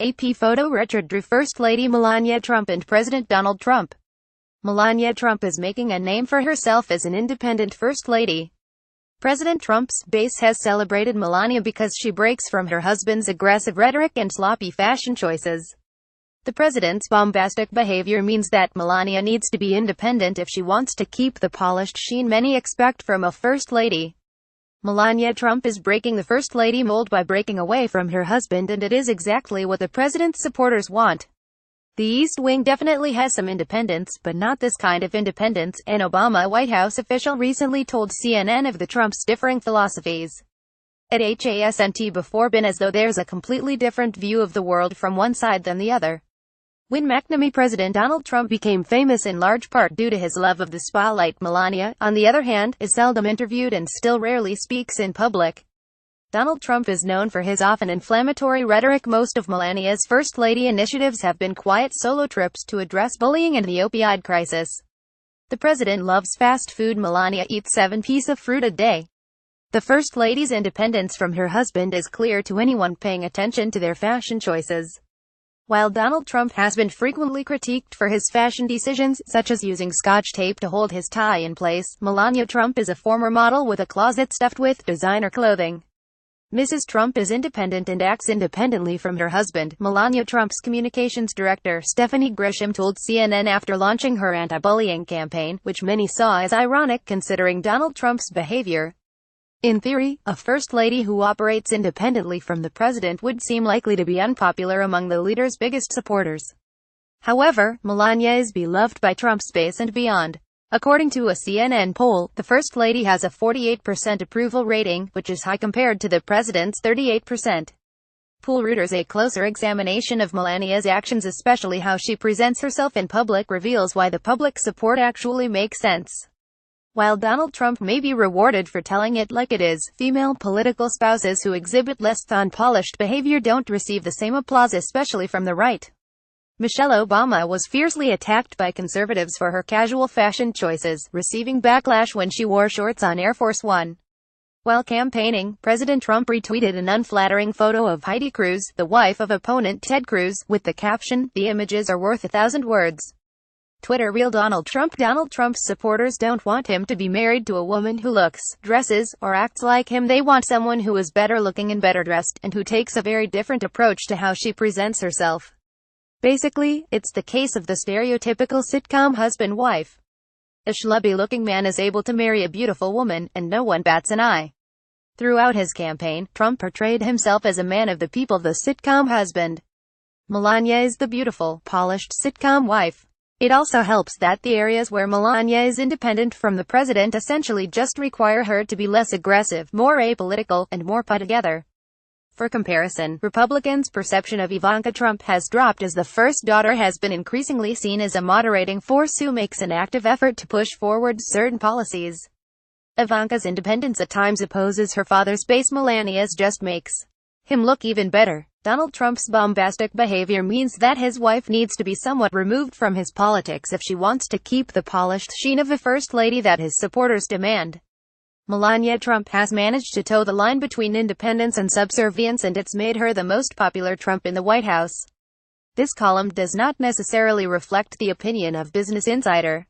AP photo Richard drew First Lady Melania Trump and President Donald Trump. Melania Trump is making a name for herself as an independent First Lady. President Trump's base has celebrated Melania because she breaks from her husband's aggressive rhetoric and sloppy fashion choices. The president's bombastic behavior means that Melania needs to be independent if she wants to keep the polished sheen many expect from a First Lady. Melania Trump is breaking the First Lady mold by breaking away from her husband, and it is exactly what the president's supporters want. The East Wing definitely has some independence, but not this kind of independence, an Obama White House official recently told CNN of the Trumps' differing philosophies. It hasn't before been as though there's a completely different view of the world from one side than the other. When McNamee President Donald Trump became famous in large part due to his love of the spotlight, Melania, on the other hand, is seldom interviewed and still rarely speaks in public. Donald Trump is known for his often inflammatory rhetoric. Most of Melania's First Lady initiatives have been quiet solo trips to address bullying and the opioid crisis. The president loves fast food. Melania eats 7 pieces of fruit a day. The First Lady's independence from her husband is clear to anyone paying attention to their fashion choices. While Donald Trump has been frequently critiqued for his fashion decisions, such as using Scotch tape to hold his tie in place, Melania Trump is a former model with a closet stuffed with designer clothing. Mrs. Trump is independent and acts independently from her husband. Melania Trump's communications director, Stephanie Grisham, told CNN after launching her anti-bullying campaign, which many saw as ironic considering Donald Trump's behavior. In theory, a First Lady who operates independently from the president would seem likely to be unpopular among the leader's biggest supporters. However, Melania is beloved by Trump's base and beyond. According to a CNN poll, the First Lady has a 48% approval rating, which is high compared to the president's 38%. Poll Reuters. A closer examination of Melania's actions, especially how she presents herself in public, reveals why the public support actually makes sense. While Donald Trump may be rewarded for telling it like it is, female political spouses who exhibit less than polished behavior don't receive the same applause, especially from the right. Michelle Obama was fiercely attacked by conservatives for her casual fashion choices, receiving backlash when she wore shorts on Air Force One. While campaigning, President Trump retweeted an unflattering photo of Heidi Cruz, the wife of opponent Ted Cruz, with the caption, "The images are worth 1,000 words." Twitter Real Donald Trump. Donald Trump's supporters don't want him to be married to a woman who looks, dresses, or acts like him. They want someone who is better looking and better dressed, and who takes a very different approach to how she presents herself. Basically, it's the case of the stereotypical sitcom husband-wife. A schlubby-looking man is able to marry a beautiful woman, and no one bats an eye. Throughout his campaign, Trump portrayed himself as a man of the people, the sitcom husband. Melania is the beautiful, polished sitcom wife. It also helps that the areas where Melania is independent from the president essentially just require her to be less aggressive, more apolitical, and more put together. For comparison, Republicans' perception of Ivanka Trump has dropped as the first daughter has been increasingly seen as a moderating force who makes an active effort to push forward certain policies. Ivanka's independence at times opposes her father's base. Melania's just makes him look even better. Donald Trump's bombastic behavior means that his wife needs to be somewhat removed from his politics if she wants to keep the polished sheen of a First Lady that his supporters demand. Melania Trump has managed to toe the line between independence and subservience, and it's made her the most popular Trump in the White House. This column does not necessarily reflect the opinion of Business Insider.